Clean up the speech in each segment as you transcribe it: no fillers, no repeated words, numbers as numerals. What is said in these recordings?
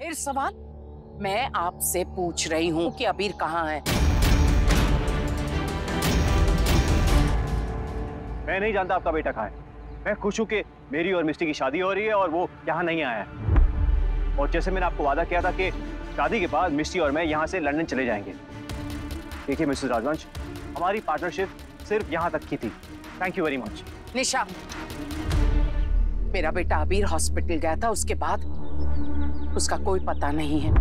फिर सवाल? मैं आपसे पूछ रही हूँ कि अबीर कहाँ है? मैं नहीं जानता आपका बेटा कहाँ है। मैं खुश हूँ कि मेरी और मिस्टी की शादी हो रही है और वो यहाँ नहीं आया है। और जैसे मैंने आपको वादा किया था कि शादी के बाद मिस्टी और मैं यहाँ से लंदन चले जाएंगे। देखिए मिसेस राजवंश, हमारी पार्टनरशिप सिर्फ यहाँ तक की थी। Thank you very much. Nisha, मेरा बेटा अबीर हॉस्पिटल गया था, उसके बाद उसका कोई पता नहीं है।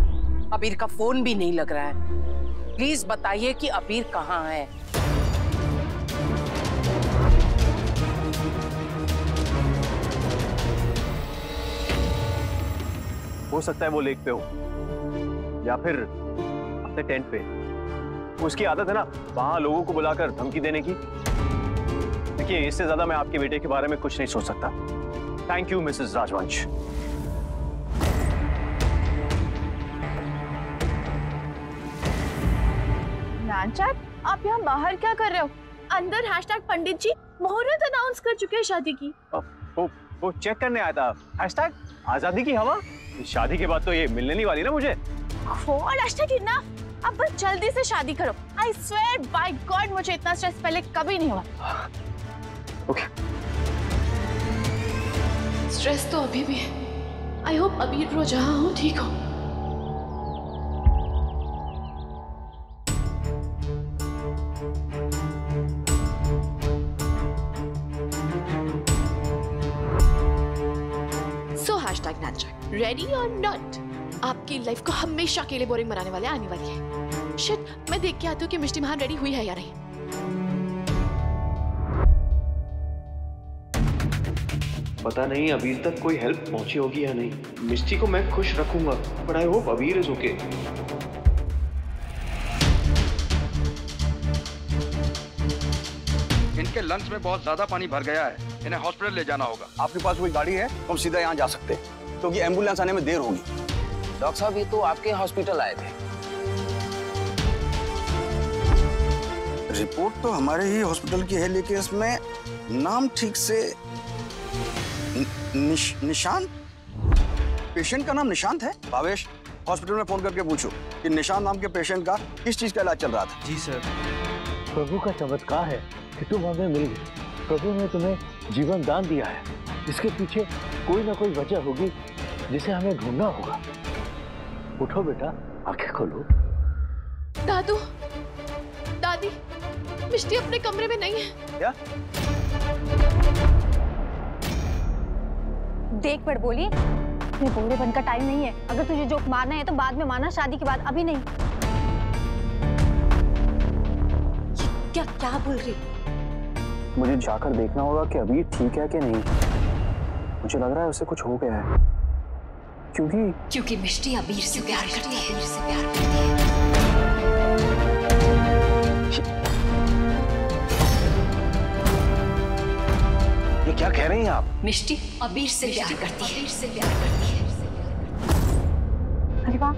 अबीर का फोन भी नहीं लग रहा है। प्लीज बताइए कि अबीर कहाँ है। हो सकता है वो लेक पे हो या फिर अपने टेंट पे। उसकी आदत है ना वहां लोगों को बुलाकर धमकी देने की। देखिए, इससे ज्यादा मैं आपके बेटे के बारे में कुछ नहीं सोच सकता। थैंक यू मिसेस राजवंश। नानचाट, आप यहाँ बाहर क्या कर रहे हो? अंदर हैशटैग पंडित जी मुहूर्त अनाउंस कर चुके हैं शादी की। वो चेक करने आया था। हैशटैग आजादी की हवा। शादी के बाद तो ये मिलने नहीं वाली ना मुझे। Hashtag enough. अब बस जल्दी से शादी करो। आई स्वेयर बाय गॉड, मुझे इतना स्ट्रेस पहले कभी नहीं हुआ। ओके। स्ट्रेस तो अभी भी है। आई होप अबीर रो जहाँ हो ठीक हो। रेडी और नॉट, आपकी लाइफ को हमेशा के लिए बोरिंग बनाने वाले आने वाली है। शिट, मैं देख के आती हूँ कि मिष्टी महान रेडी हुई है या नहीं। पता नहीं अबीर तक कोई हेल्प पहुंची होगी या नहीं। मिष्टी को मैं खुश रखूंगा, बट आई होप अबीर इज ओके। इनके लंग्स में बहुत ज्यादा पानी भर गया है, इन्हें हॉस्पिटल ले जाना होगा। आपके पास कोई गाड़ी है? हम सीधा यहाँ जा सकते हैं क्योंकि एम्बुलेंस आने में देर होगी। डॉक्टर साहब, ये तो आपके हॉस्पिटल आए थे। रिपोर्ट तो हमारे ही हॉस्पिटल की है, लेकिन इसमें नाम ठीक से निशांत, पेशेंट का नाम निशांत है। भावेश, हॉस्पिटल में फोन करके पूछो कि निशांत नाम के पेशेंट का किस चीज का इलाज चल रहा था। जी सर। प्रभु का चमत्कार है कि तुम हमें मिल गए। प्रभु ने तुम्हें जीवन दान दिया है। इसके पीछे कोई ना कोई वजह होगी जिसे हमें ढूंढना होगा। उठो बेटा, आंखें खोलो। दादू, दादी, मिष्टी अपने कमरे में नहीं है। क्या? देख बड़ बोली, ये बोले बन का टाइम नहीं है। अगर तुझे जोक मारना है तो बाद में मारना, शादी के बाद, अभी नहीं। क्या क्या बोल रही? मुझे जाकर देखना होगा कि अबीर ठीक है कि नहीं। मुझे लग रहा है उसे कुछ हो गया है, क्योंकि मिष्टी अबीर से प्यार करती है। ये क्या कह रही हैं आप? मिष्टी अबीर से प्यार करती है। अरे वाह,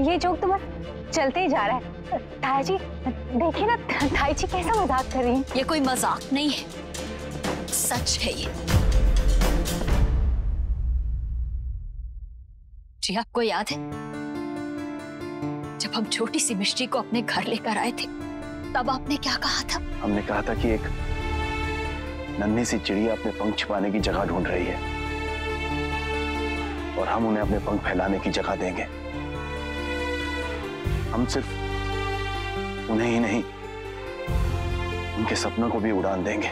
ये जोक तो बस चलते ही जा रहा है। ताया जी देखिए ना, ताई जी कैसा मजाक कर रही हैं। ये कोई मजाक नहीं है, सच है ये। जी आपको याद है जब हम छोटी सी मिष्टी को अपने घर लेकर आए थे, तब आपने क्या कहा था? हमने कहा था कि एक नन्ही सी चिड़िया अपने पंख छिपाने की जगह ढूंढ रही है और हम उन्हें अपने पंख फैलाने की जगह देंगे। हम सिर्फ उन्हें ही नहीं, उनके सपनों को भी उड़ान देंगे।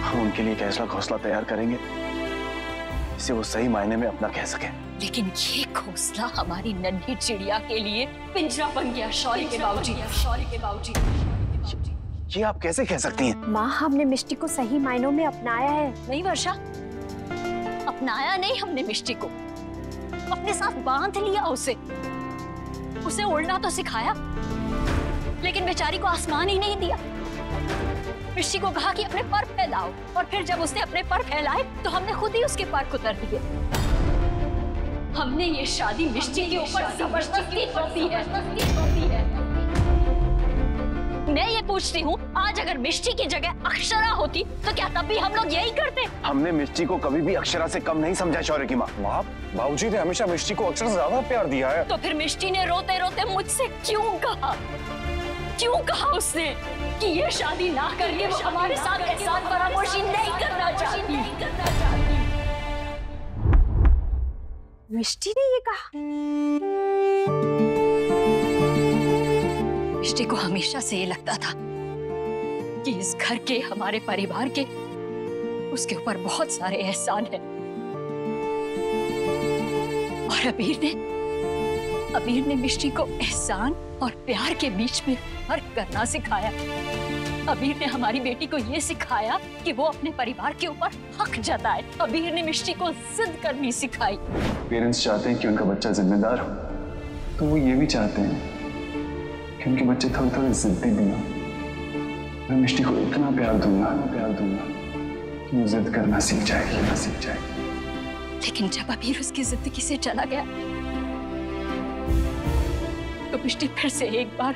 हम उनके लिए एक ऐसा घोंसला तैयार करेंगे जिसे वो सही मायने में अपना कह सके। लेकिन ये घोंसला हमारी नन्ही चिड़िया के लिए पिंजरा बन गया। सॉरी के बाबूजी। ये आप कैसे कह सकती हैं? माँ, हमने मिष्टी को सही मायनों में अपनाया है। नहीं वर्षा, अपनाया नहीं हमने मिष्टी को, अपने साथ बांध लिया उसे उड़ना तो सिखाया, लेकिन बेचारी को आसमान ही नहीं दिया। मिष्टी को कहा कि अपने पर फैलाओ, और फिर जब उसने अपने पर फैलाए तो हमने खुद ही उसके पर कुतर दिए। हमने ये शादी मिष्टी के ऊपर जबरदस्ती कर दी है। मैं ये पूछती हूँ, आज अगर मिष्टी की जगह अक्षरा होती तो क्या तब भी हम लोग यही करते? हमने मिष्टी को कभी भी अक्षरा से कम नहीं समझा शौर्य की माँ। बाबूजी ने हमेशा मिष्टी को अक्षरा से ज्यादा प्यार दिया है। तो फिर मिष्टी ने रोते रोते मुझसे क्यों कहा उसने कि ये शादी ना करके वो हमारे साथ एहसान फरामोशी नहीं करना चाहती? मिष्टी ने ये कहा? मिष्टी को हमेशा से ये लगता था कि इस घर के, हमारे परिवार के, उसके ऊपर बहुत सारे एहसान हैं। और अबीर ने मिष्टी को एहसान और प्यार के बीच में फर्क करना सिखाया। अबीर ने हमारी बेटी को ये सिखाया कि वो अपने परिवार के ऊपर हक जताए। अबीर ने मिष्टी को जिद करनी सिखाई। पेरेंट्स चाहते हैं कि उनका बच्चा जिम्मेदार हो, तो वो ये भी चाहते हैं कि उनके बच्चे थोड़े थोड़े जिद्दी भी हों। मैं मिष्टी को इतना प्यार दूंगा कि वो जिद करना सीख जाएगी। लेकिन जब अबीर उसकी जिंदगी से चला गया तो मिष्टी फिर से एक बार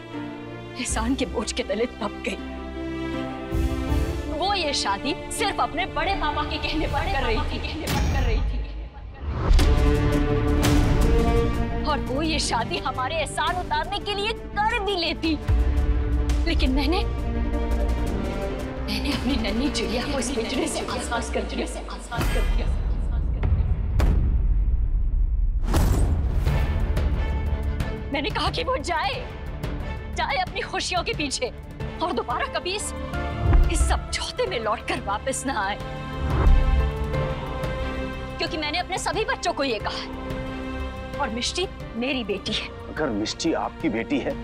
एहसान के बोझ के तले दब गई। वो ये शादी सिर्फ अपने बड़े पापा के कहने पर कर रही थी। और वो ये शादी हमारे एहसान उतारने के लिए कर भी लेती, लेकिन मैंने अपनी नन्ही चिड़िया को इस पिंजरे से आजाद कर दिया। मैंने कहा कि वो जाए अपनी खुशियों के पीछे और दोबारा कभी इस समझौते में लौटकर वापस ना आए, क्योंकि मैंने अपने सभी बच्चों को ये कहा है और मिष्टी मेरी बेटी है। अगर मिष्टी आपकी बेटी है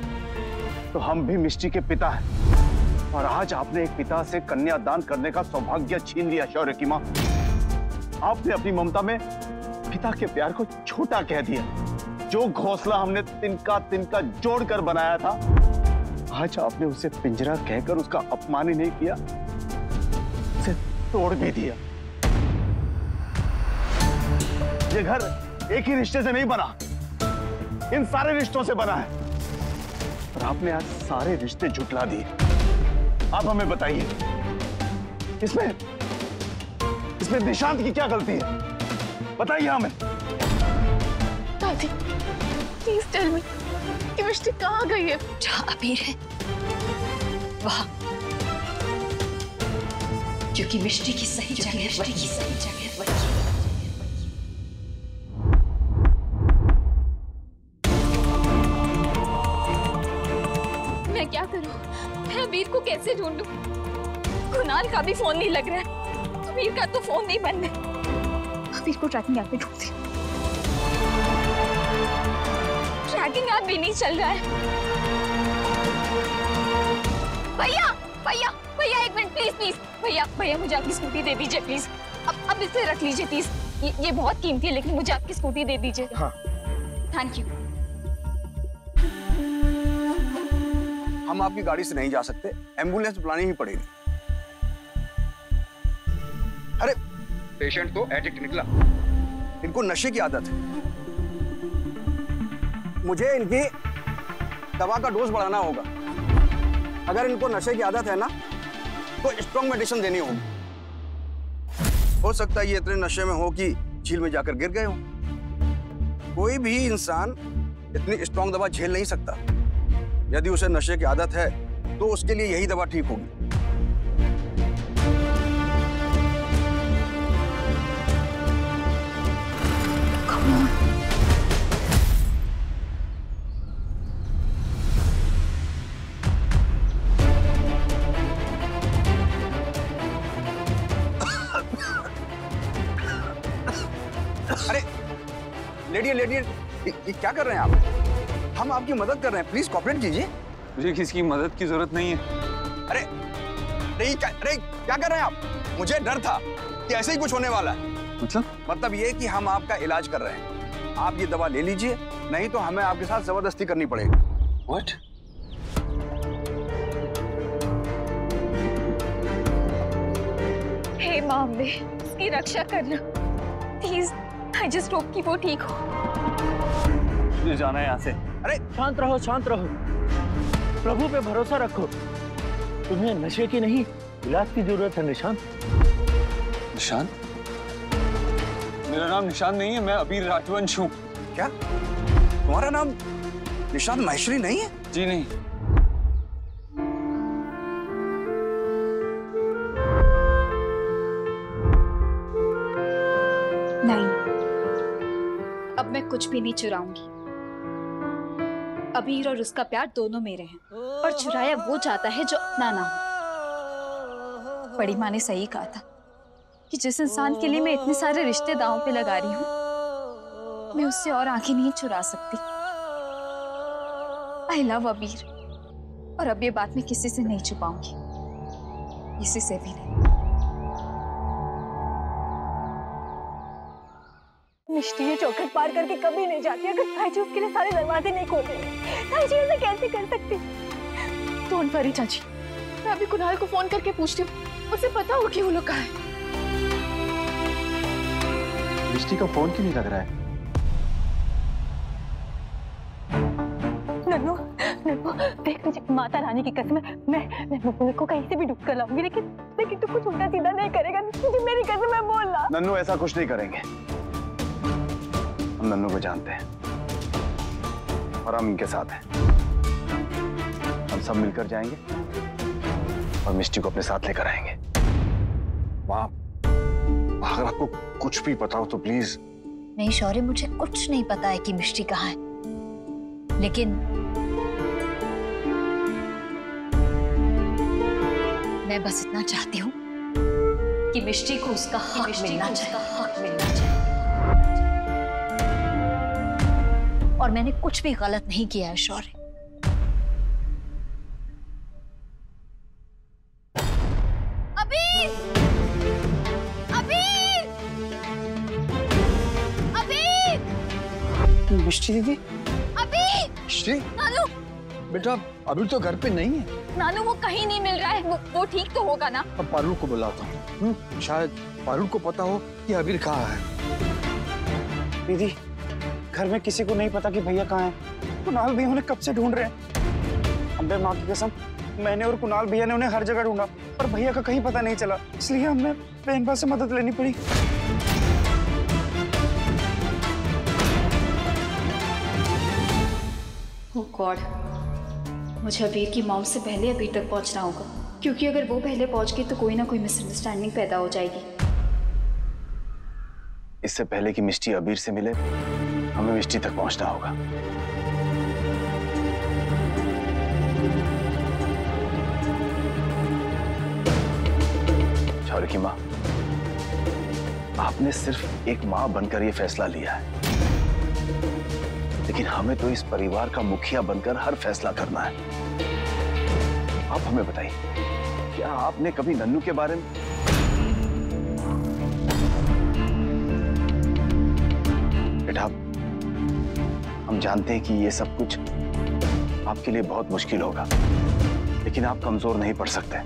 तो हम भी मिष्टी के पिता हैं, और आज आपने एक पिता से कन्यादान करने का सौभाग्य छीन लिया शौर्य की माँ। आपने अपनी ममता में पिता के प्यार को छोटा कह दिया। जो घोंसला हमने तिनका जोड़कर बनाया था, आज आपने उसे पिंजरा कहकर उसका अपमान ही नहीं किया, उसे तोड़ भी दिया। ये घर एक ही रिश्ते से नहीं बना, इन सारे रिश्तों से बना है, और आपने आज सारे रिश्ते झुठला दिए। आप हमें बताइए, इसमें निशांत की क्या गलती है? बताइए हमें। दादी, प्लीज टेल मी कि मिष्टी कहाँ गई है? जहाँ अबीर है वहाँ, क्योंकि मिष्टी की सही जगह वही है। मैं क्या करूँ? मैं अबीर को कैसे ढूंढूं? कुणाल का भी फोन नहीं लग रहा है, अबीर का तो फोन नहीं बंद है। अबीर को ट्रैकिंग ऐप पे ढूंढती। ट्रैकिंग ऐप भी नहीं चल रहा है। भैया एक मिनट प्लीज। भैया मुझे आपकी स्कूटी दे दीजिए प्लीज। अब इसे रख लीजिए प्लीज। ये बहुत कीमती है, लेकिन मुझे आपकी स्कूटी दे दीजिए। हाँ। Thank you. हम आपकी गाड़ी से नहीं जा सकते, एम्बुलेंस बुलानी ही पड़ेगी। अरे पेशेंट तो एडिक्ट निकला। इनको नशे की आदत है। मुझे इनकी दवा का डोज बढ़ाना होगा। अगर इनको नशे की आदत है ना, तो स्ट्रॉन्ग मेडिसिन देनी होगी। हो सकता है ये इतने नशे में हो कि झील में जाकर गिर गए हो। कोई भी इंसान इतनी स्ट्रॉन्ग दवा झेल नहीं सकता। यदि उसे नशे की आदत है तो उसके लिए यही दवा ठीक होगी। अरे लेडी, ये क्या कर रहे हैं आप? हम आपकी मदद कर रहे हैं, प्लीज कोऑपरेट कीजिए। मुझे किसी मदद की जरूरत नहीं है। अरे क्या कर रहे हैं आप? मुझे डर था कि ऐसे ही कुछ होने वाला है। मतलब ये कि हम आपका इलाज कर रहे हैं। आप ये दवा ले लीजिए, नहीं तो हमें आपके साथ जबरदस्ती करनी पड़ेगी। What? हे मामले, इसकी रक्षा करना प्लीज। आई जस्ट होप कि वो ठीक हो। मुझे जाना है यहाँ से। अरे शांत रहो। प्रभु पे भरोसा रखो। तुम्हें नशे की नहीं, इलाज की जरूरत है निशांत। निशांत? मेरा नाम निशांत नहीं है, मैं अबीर राजवंश हूँ। क्या तुम्हारा नाम निशांत माहेश्वरी नहीं है? जी नहीं। नहीं, अब मैं कुछ भी नहीं चुराऊंगी। अबीर और उसका प्यार दोनों मेरे हैं और चुराया वो चाहता है जो अपना ना हो। बड़ी माँ ने सही कहा था कि जिस इंसान के लिए मैं इतने सारे रिश्ते दांव पे लगा रही हूँ, मैं उससे और आंखें नहीं चुरा सकती। आई लव अबीर, और अब ये बात मैं किसी से नहीं छुपाऊंगी, किसी से भी नहीं। मिष्टी ये चौखट पार करके कभी नहीं जाती अगर ताईजी उसके लिए सारे दरवाजे नहीं खोल देंगे। ताईजी ऐसे कैसे कर सकती? डोंट वरी चाची, मैं अभी कुणाल को फोन करके पूछती हूँ, उसे पता हो कि वो लोग कहाँ हैं। मिष्टी का फोन क्यों नहीं लग रहा है? नन्नू, नन्नू, देख मुझे माता रानी की कसम है, मैं मुकुल को कहीं से भी ढूंढ कर लाऊंगी, लेकिन तू कुछ उल्टा सीधा नहीं करेगा। मुझे मेरी कसम है, बोलना। नन्नू ऐसा कुछ नहीं करेंगे, हम नन्नू को जानते हैं और हम इनके साथ हैं। हम सब मिलकर जाएंगे और मिष्टी को अपने साथ लेकर आएंगे। माँ, अगर आपको कुछ भी पता हो तो प्लीज। नहीं शौर्य, मुझे कुछ नहीं पता है कि मिष्टी कहाँ है, लेकिन मैं बस इतना चाहती हूँ कि मिष्टी को उसका हक मिलना चाहिए। और मैंने कुछ भी गलत नहीं किया है शौर्य। अबीर! अबीर! अबीर! मिष्टी दीदी? अबीर! मिष्टी? नानू! बेटा अभी तो घर पे नहीं है। नानू वो कहीं नहीं मिल रहा है, वो ठीक तो होगा ना? अब पारुल को बुलाता हूँ, शायद पारुल को पता हो कि अबीर कहाँ है। दीदी, घर में किसी को नहीं पता कि भैया कहाँ हैं। कुणाल भैया उन्हें कब से ढूंढ रहे हैं। अम्बे माँ की कसम, मैंने और कुणाल भैया ने उन्हें हर जगह ढूंढा, पर भैया का कहीं पता नहीं चला, इसलिए हमें बहनपा से मदद लेनी पड़ी। ओह गॉड, मुझे अबीर की मॉम से पहले अबीर तक पहुंचना होगा, क्योंकि अगर वो पहले पहुंच गई तो कोई ना कोई मिसअंडरस्टैंडिंग पैदा हो जाएगी। इससे पहले कि मिष्टी अबीर से मिले, हमें मिष्टी तक पहुंचना होगा। शौर्य की माँ, आपने सिर्फ एक माँ बनकर यह फैसला लिया है, लेकिन हमें तो इस परिवार का मुखिया बनकर हर फैसला करना है। आप हमें बताइए, क्या आपने कभी नन्नू के बारे में? बेटा, हम जानते हैं कि ये सब कुछ आपके लिए बहुत मुश्किल होगा, लेकिन आप कमजोर नहीं पड़ सकते।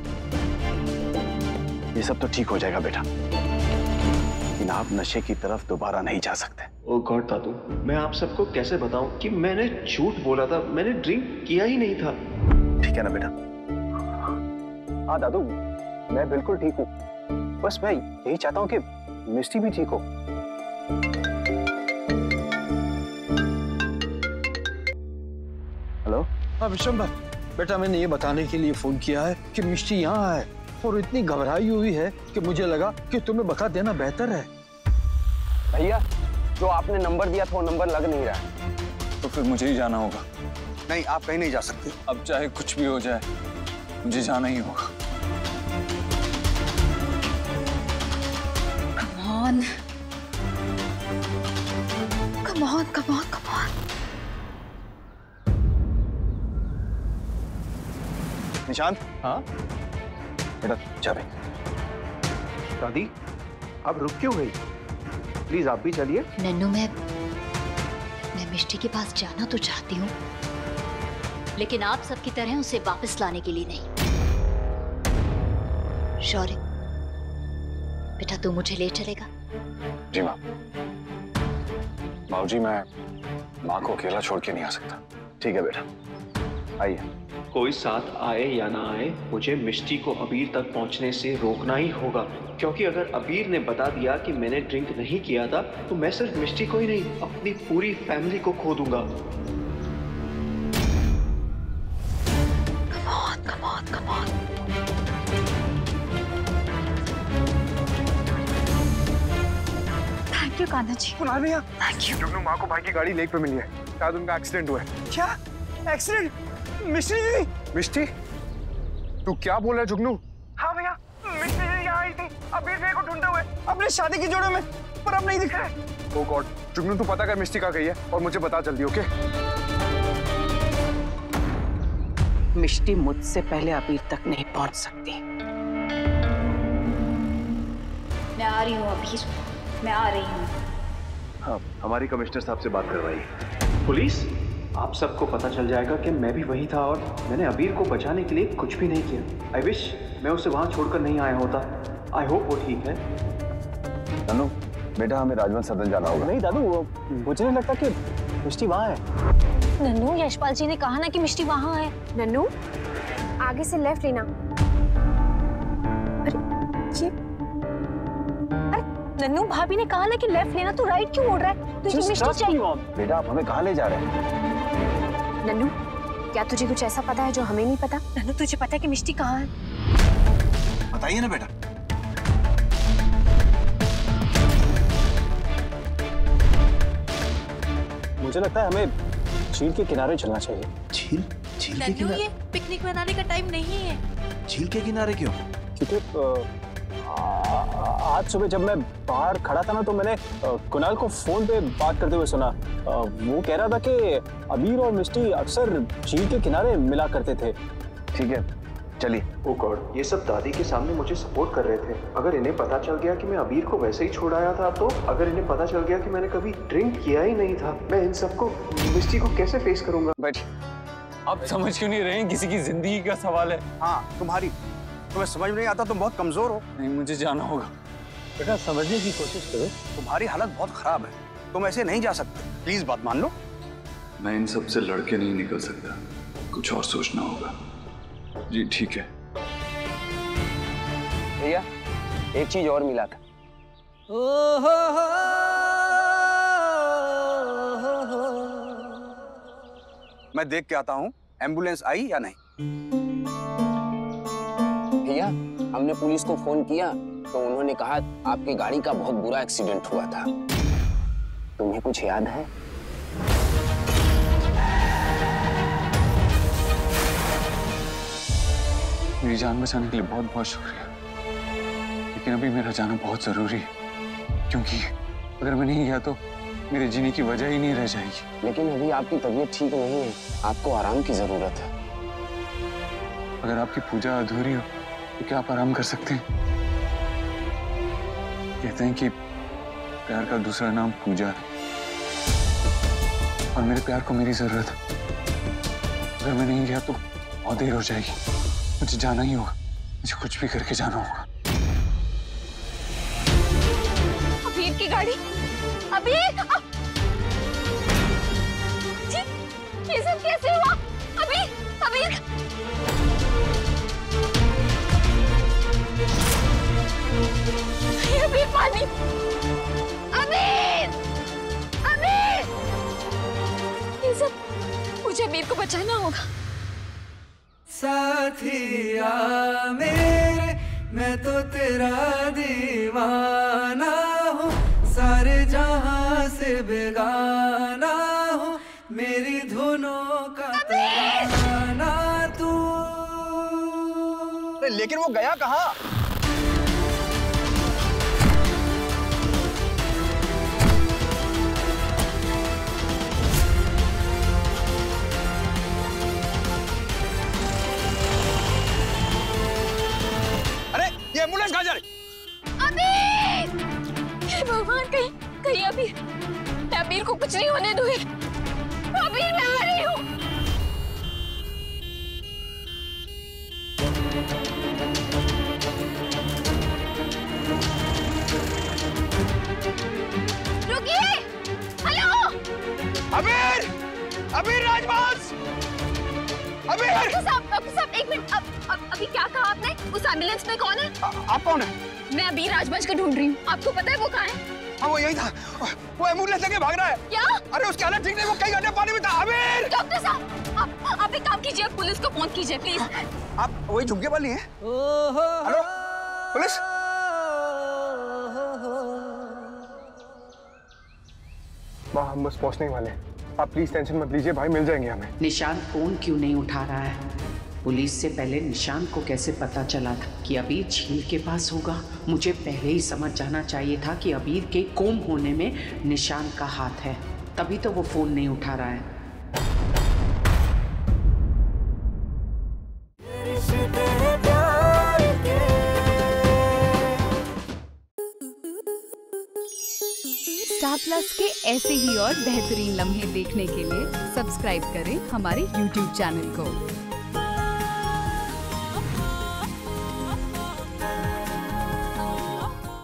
ये सब तो ठीक हो जाएगा बेटा, लेकिन आप नशे की तरफ दोबारा नहीं जा सकते। ओ गॉड दादू, मैं आप सबको कैसे बताऊं कि मैंने झूठ बोला था, मैंने ड्रिंक किया ही नहीं था। ठीक है ना बेटा? हाँ दादू, मैं बिल्कुल ठीक हूँ, बस मैं यही चाहता हूँ कि मिष्टी भी ठीक हो। हेलो? हाँ विशंबर, बेटा मैंने ये बताने के लिए फोन किया है कि मिष्टी यहाँ है और इतनी घबराई हुई है कि मुझे लगा कि तुम्हें बता देना बेहतर है। भैया, जो आपने नंबर दिया था वो नंबर लग नहीं रहा है। तो फिर मुझे ही जाना होगा। नहीं, आप कहीं नहीं जा सकते। अब चाहे कुछ भी हो जाए, मुझे जाना ही होगा। Come on. Come on, come on, come on. Nishant? हाँ बेटा चाबी। दादी, आप रुक क्यों गई? प्लीज आप भी चलिए। नन्नू, मैं मिष्टी के पास जाना तो चाहती हूँ, लेकिन आप सबकी तरह उसे वापस लाने के लिए नहीं। शौर्य, बेटा तू मुझे ले चलेगा? जी माँ। बाबूजी, मैं माँ को अकेला छोड़ के नहीं आ सकता। ठीक है बेटा, आइए। कोई साथ आए या ना आए, मुझे मिष्टी को अबीर तक पहुंचने से रोकना ही होगा, क्योंकि अगर अबीर ने बता दिया कि मैंने ड्रिंक नहीं किया था तो मैं सिर्फ मिष्टी को ही नहीं अपनी पूरी फैमिली को खो दूंगा। Come on, come on. Thank you Kanha ji. Kunal भैया, थैंक यू। जुगनू माँ को भाई की गाड़ी लेक पे मिली है, शायद उनका एक्सीडेंट हुआ है। क्या एक्सीडेंट? मिष्टी दीदी? मिष्टी, तू क्या बोल रहा है जुगनू? हाँ भैया, मिष्टी दीदी यहाँ आई थी अबीर भैया को ढूंढते हुए अपने शादी की जोड़ों में, पर अब नहीं दिख रहे। ओह गॉड, जुगनू तू पता कर मिष्टी कहाँ गई है और मुझे बता जल्दी, ओके? मिष्टी मुझसे पहले अबीर तक नहीं पहुंच सकती। मैं आ रही हूँ अबीर, मैं आ रही हूँ। हाँ, हमारी कमिश्नर साहब से बात करवाइए। पुलिस, आप सबको पता चल जाएगा कि मैं भी वही था और मैंने अबीर को बचाने के लिए कुछ भी नहीं किया। आई विश मैं उसे वहां छोड़कर नहीं आया होता। आई होप वो ठीक है। नन्नू, बेटा हमें राजवंश सदन जाना होगा। नहीं दादू, मुझे नहीं लगता कि मिष्टी वहाँ है। नन्नू, यशपाल जी ने कहा ना कि मिष्टी वहाँ है। नन्नू, आगे से लेफ्ट लेना। अरे ये, अरे नन्नू, भाभी ने कहा ना कि लेफ्ट लेना, तो राइट क्यों मोड़ रहा है? तुझे मिष्टी चाहिए। बेटा आप हमें कहाँ ले जा रहे हैं? नन्नू, क्या तुझे कुछ ऐसा पता है जो हमें नहीं पता? नन्नू, तुझे पता है कि मिष्टी कहाँ है? बताइए ना बेटा। मुझे लगता है हमें झील के किनारे चलना चाहिए। झील के किनारे? ये पिकनिक मनाने का टाइम नहीं है। झील के किनारे क्यों? क्योंकि आज सुबह जब मैं बाहर खड़ा था ना, तो मैंने कुणाल को फोन पे बात करते हुए सुना। वो कह रहा था कि अबीर और मिष्टी अक्सर झील के किनारे मिला करते थे। ठीक है, चलिए। ओह गॉड, ये सब दादी के सामने मुझे सपोर्ट कर रहे थे। अगर इन्हें पता चल गया कि मैं अबीर को वैसे ही छोड़ आया था, तो अगर इन्हें पता चल गया कि मैंने कभी ड्रिंक किया ही नहीं था, मैं इन सबको, मिष्टी को कैसे फेस करूंगा? बैठ, आप समझ क्यों नहीं रहे हैं? किसी की जिंदगी का सवाल है। हाँ, तुम्हें समझ नहीं आता, तुम बहुत कमजोर हो। नहीं, मुझे जाना होगा। बेटा समझने की कोशिश करो। तुम्हारी हालत बहुत खराब है, तुम ऐसे नहीं जा सकते। प्लीज बात मान लो। मैं इन सब से लड़के नहीं निकल सकता, कुछ और सोचना होगा। जी ठीक है भैया, एक चीज और मिला था। मैं देख के आता हूँ एम्बुलेंस आई या नहीं। भैया, हमने पुलिस को फोन किया तो उन्होंने कहा आपकी गाड़ी का बहुत बुरा एक्सीडेंट हुआ था। तुम्हें कुछ याद है? मेरी जान बचाने के लिए बहुत बहुत शुक्रिया, लेकिन अभी मेरा जाना बहुत जरूरी है, क्योंकि अगर मैं नहीं गया तो मेरे जीने की वजह ही नहीं रह जाएगी। लेकिन अभी आपकी तबीयत ठीक नहीं है, आपको आराम की जरूरत है। अगर आपकी पूजा अधूरी हो तो क्या आप आराम कर सकते हैं? कहते हैं कि प्यार का दूसरा नाम पूजा है, और मेरे प्यार को मेरी जरूरत है। अगर मैं नहीं गया तो बहुत देर हो जाएगी, मुझे जाना ही होगा, मुझे कुछ भी करके जाना होगा। अबीर की गाड़ी, अबीर! ये सब कैसे हुआ? अबीर, अबीर! अबीर, पानी! अबीर! अबीर! ये सब, मुझे अबीर को बचाना होगा। साथिया मेरे, मैं तो तेरा दीवाना हूँ, सारे जहां से बेगाना हूँ, मेरी धुनों का तराना तू। लेकिन वो गया कहाँ? ये एम्बुलेंस कहाँ जा रही? अबीर! हे भगवान, कहीं अबीर, मैं अबीर को कुछ नहीं होने दूंगी। अबीर, मैं आ रही हूँ। रुकिए! हेलो! अबीर! अबीर राजवंश! डॉक्टर साहब एक मिनट। अभी क्या कहा आपने? उस एम्बुलेंस में कौन है? आप कौन है? मैं अबीर राजवंश को ढूंढ रही हूँ। आपको पता है वो कहाँ है? हाँ वो यही था। वो एम्बुलेंस लेके भाग रहा है। क्या? अरे उसकी हालत ठीक नहीं, वो कई घंटे पानी में था। अबीर! डॉक्टर साहब आप एक काम कीजिए, पुलिस को फोन कीजिए प्लीज। आप वही झुमके वाली हैं? Hello police? माँ हम बस पहुंचने ही वाले हैं। आप प्लीज टेंशन मत लीजिए, भाई मिल जाएंगे हमें। निशांत फोन क्यों नहीं उठा रहा है? पुलिस से पहले निशांत को कैसे पता चला था कि अबीर झील के पास होगा? मुझे पहले ही समझ जाना चाहिए था कि अबीर के गुम होने में निशांत का हाथ है, तभी तो वो फोन नहीं उठा रहा है। स्टार प्लस के ऐसे ही और बेहतरीन लम्हे देखने के लिए सब्सक्राइब करें हमारे YouTube चैनल को।